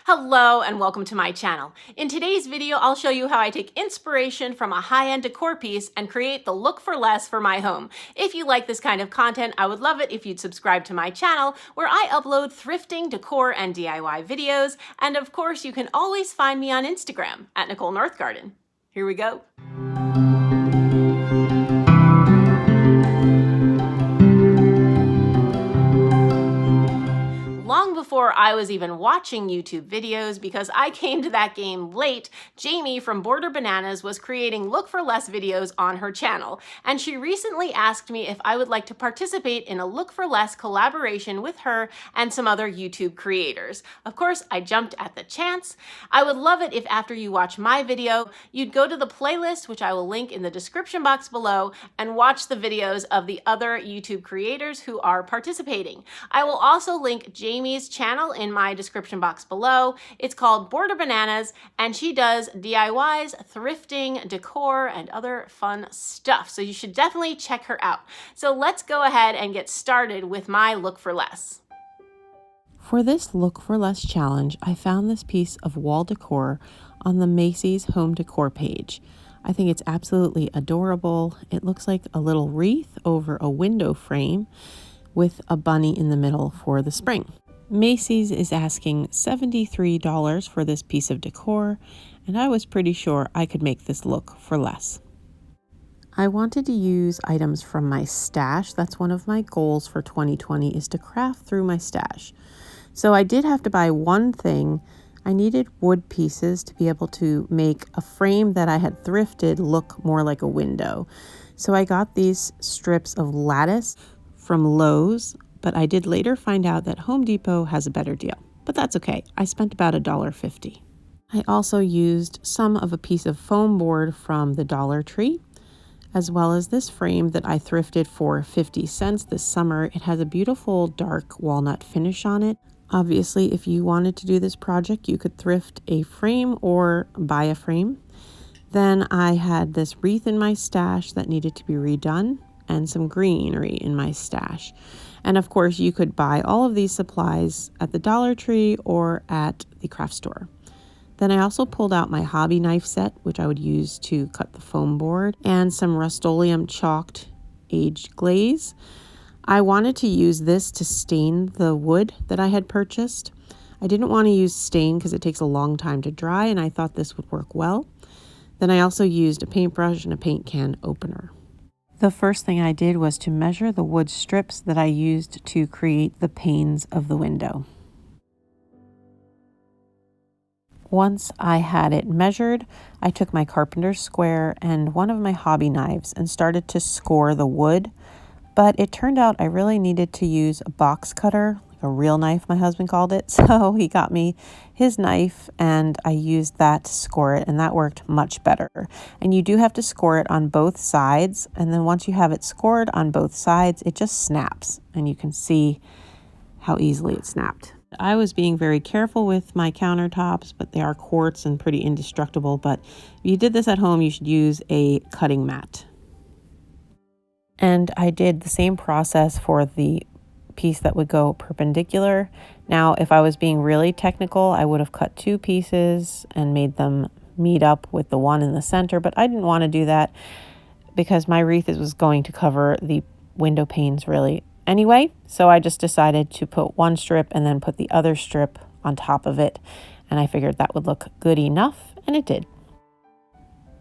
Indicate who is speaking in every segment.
Speaker 1: Hello and welcome to my channel. In today's video, I'll show you how I take inspiration from a high-end decor piece and create the look for less for my home. If you like this kind of content, I would love it if you'd subscribe to my channel where I upload thrifting, decor, and DIY videos. And of course, you can always find me on Instagram at Nicole Northgarden. Here we go. Long before I was even watching YouTube videos, because I came to that game late, Jamie from Border Bananas was creating Look for Less videos on her channel, and she recently asked me if I would like to participate in a Look for Less collaboration with her and some other YouTube creators. Of course, I jumped at the chance. I would love it if after you watch my video, you'd go to the playlist, which I will link in the description box below, and watch the videos of the other YouTube creators who are participating. I will also link Jamie's channel in my description box below. It's called Border Bananas, and she does DIYs, thrifting, decor, and other fun stuff. So you should definitely check her out. So let's go ahead and get started with my Look for Less.
Speaker 2: For this Look for Less challenge, I found this piece of wall decor on the Macy's home decor page. I think it's absolutely adorable. It looks like a little wreath over a window frame with a bunny in the middle for the spring. Macy's is asking $73 for this piece of decor, and I was pretty sure I could make this look for less. I wanted to use items from my stash. That's one of my goals for 2020, is to craft through my stash. So I did have to buy one thing. I needed wood pieces to be able to make a frame that I had thrifted look more like a window. So I got these strips of lattice from Lowe's, but I did later find out that Home Depot has a better deal. But that's okay. I spent about $1.50. I also used some of a piece of foam board from the Dollar Tree, as well as this frame that I thrifted for 50 cents this summer. It has a beautiful dark walnut finish on it. Obviously, if you wanted to do this project, you could thrift a frame or buy a frame. Then I had this wreath in my stash that needed to be redone, and some greenery in my stash. And of course, you could buy all of these supplies at the Dollar Tree or at the craft store. Then I also pulled out my hobby knife set, which I would use to cut the foam board, and some Rust-Oleum chalked aged glaze. I wanted to use this to stain the wood that I had purchased. I didn't want to use stain because it takes a long time to dry, and I thought this would work well. Then I also used a paintbrush and a paint can opener. The first thing I did was to measure the wood strips that I used to create the panes of the window. Once I had it measured, I took my carpenter's square and one of my hobby knives and started to score the wood. But it turned out I really needed to use a box cutter, like a real knife, my husband called it. So he got me his knife and I used that to score it, and that worked much better. And you do have to score it on both sides. And then once you have it scored on both sides, it just snaps, and you can see how easily it snapped. I was being very careful with my countertops, but they are quartz and pretty indestructible. But if you did this at home, you should use a cutting mat. And I did the same process for the piece that would go perpendicular. Now, if I was being really technical, I would have cut two pieces and made them meet up with the one in the center, but I didn't want to do that because my wreath was going to cover the window panes really anyway. So I just decided to put one strip and then put the other strip on top of it. And I figured that would look good enough, and it did.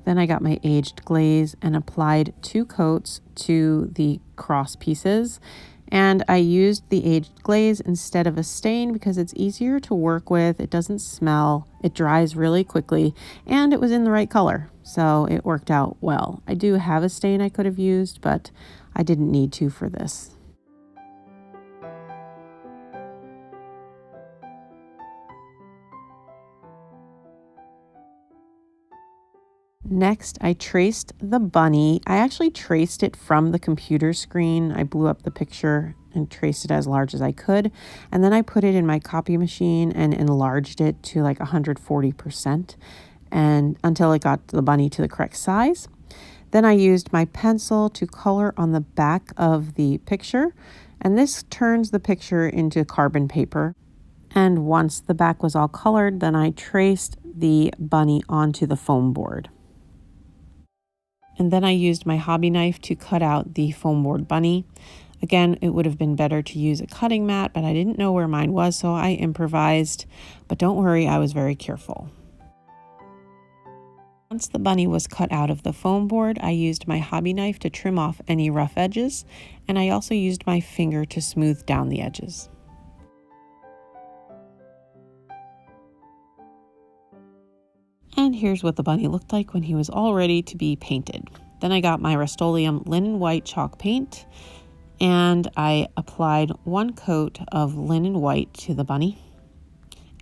Speaker 2: Then I got my aged glaze and applied 2 coats to the cross pieces. And I used the aged glaze instead of a stain because it's easier to work with. It doesn't smell. It dries really quickly. And it was in the right color. So it worked out well. I do have a stain I could have used, but I didn't need to for this. Next, I traced the bunny. I actually traced it from the computer screen. I blew up the picture and traced it as large as I could. And then I put it in my copy machine and enlarged it to like 140% and until it got the bunny to the correct size. Then I used my pencil to color on the back of the picture. And this turns the picture into carbon paper. And once the back was all colored, then I traced the bunny onto the foam board. And then I used my hobby knife to cut out the foam board bunny. Again, it would have been better to use a cutting mat, but I didn't know where mine was, so I improvised. But don't worry, I was very careful. Once the bunny was cut out of the foam board, I used my hobby knife to trim off any rough edges, and I also used my finger to smooth down the edges. And here's what the bunny looked like when he was all ready to be painted. Then I got my Rust-Oleum linen white chalk paint, and I applied one coat of linen white to the bunny.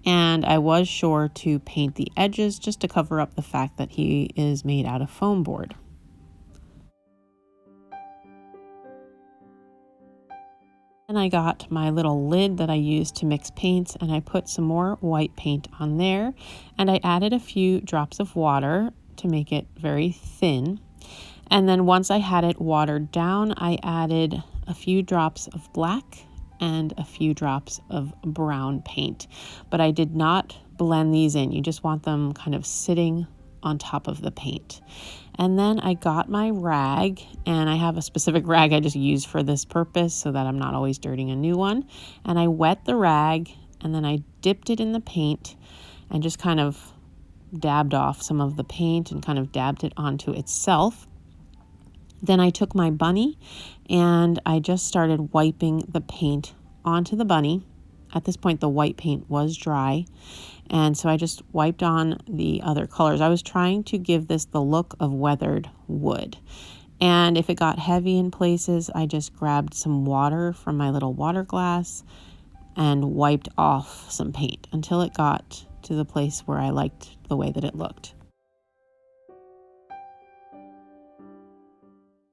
Speaker 2: And I was sure to paint the edges just to cover up the fact that he is made out of foam board. And I got my little lid that I used to mix paints, and I put some more white paint on there, and I added a few drops of water to make it very thin. And then once I had it watered down, I added a few drops of black and a few drops of brown paint, but I did not blend these in. You just want them kind of sitting on top of the paint. And then I got my rag, and I have a specific rag I just use for this purpose so that I'm not always dirtying a new one. And I wet the rag, and then I dipped it in the paint and just kind of dabbed off some of the paint and kind of dabbed it onto itself. Then I took my bunny and I just started wiping the paint onto the bunny. At this point, the white paint was dry, and so I just wiped on the other colors. I was trying to give this the look of weathered wood. And if it got heavy in places, I just grabbed some water from my little water glass and wiped off some paint until it got to the place where I liked the way that it looked.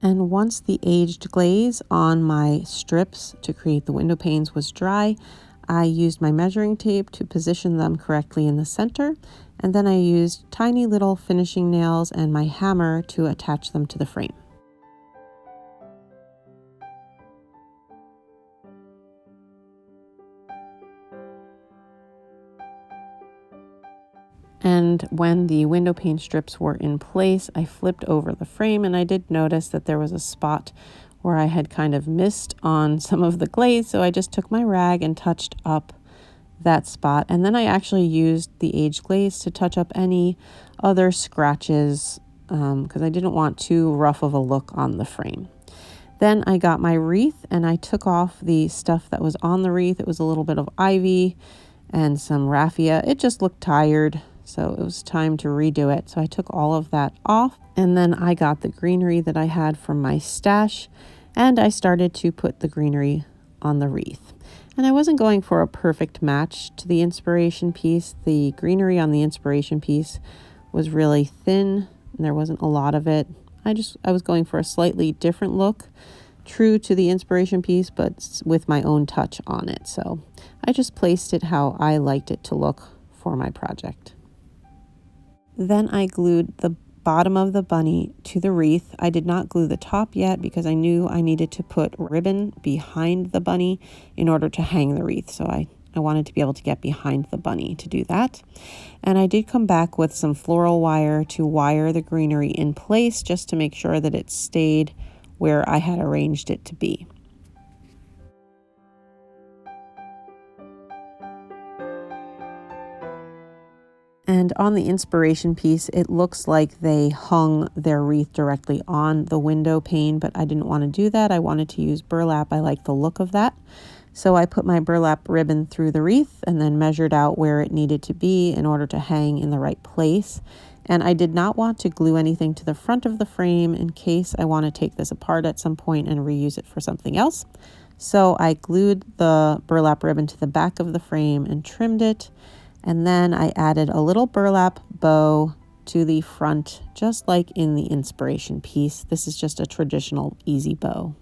Speaker 2: And once the aged glaze on my strips to create the window panes was dry, I used my measuring tape to position them correctly in the center, and then I used tiny little finishing nails and my hammer to attach them to the frame. And when the window pane strips were in place, I flipped over the frame, and I did notice that there was a spot where I had kind of missed on some of the glaze, so I just took my rag and touched up that spot. And then I actually used the aged glaze to touch up any other scratches because I didn't want too rough of a look on the frame. Then I got my wreath and I took off the stuff that was on the wreath. It was a little bit of ivy and some raffia. It just looked tired, so it was time to redo it. So I took all of that off, and then I got the greenery that I had from my stash, and I started to put the greenery on the wreath. And I wasn't going for a perfect match to the inspiration piece. The greenery on the inspiration piece was really thin, and there wasn't a lot of it. I was going for a slightly different look, true to the inspiration piece, but with my own touch on it. So I just placed it how I liked it to look for my project. Then I glued the bottom of the bunny to the wreath. I did not glue the top yet because I knew I needed to put ribbon behind the bunny in order to hang the wreath. So I wanted to be able to get behind the bunny to do that. And I did come back with some floral wire to wire the greenery in place just to make sure that it stayed where I had arranged it to be. And on the inspiration piece, it looks like they hung their wreath directly on the window pane, but I didn't want to do that. I wanted to use burlap. I like the look of that. So I put my burlap ribbon through the wreath and then measured out where it needed to be in order to hang in the right place. And I did not want to glue anything to the front of the frame in case I want to take this apart at some point and reuse it for something else. So I glued the burlap ribbon to the back of the frame and trimmed it. And then I added a little burlap bow to the front, just like in the inspiration piece. This is just a traditional easy bow.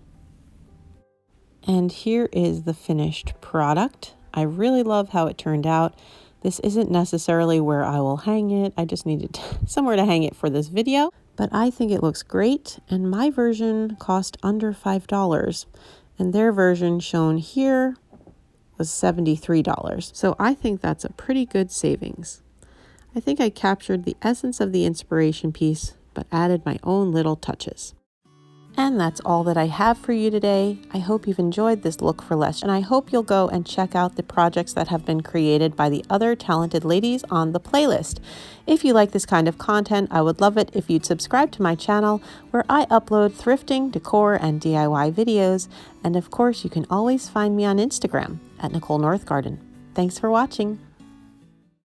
Speaker 2: And here is the finished product. I really love how it turned out. This isn't necessarily where I will hang it. I just needed somewhere to hang it for this video, but I think it looks great. And my version cost under $5, and their version shown here was $73. So I think that's a pretty good savings. I think I captured the essence of the inspiration piece, but added my own little touches. And that's all that I have for you today. I hope you've enjoyed this look for less, and I hope you'll go and check out the projects that have been created by the other talented ladies on the playlist. If you like this kind of content, I would love it if you'd subscribe to my channel where I upload thrifting, decor, and DIY videos. And of course, you can always find me on Instagram at Nicole Northgarden. Thanks for watching.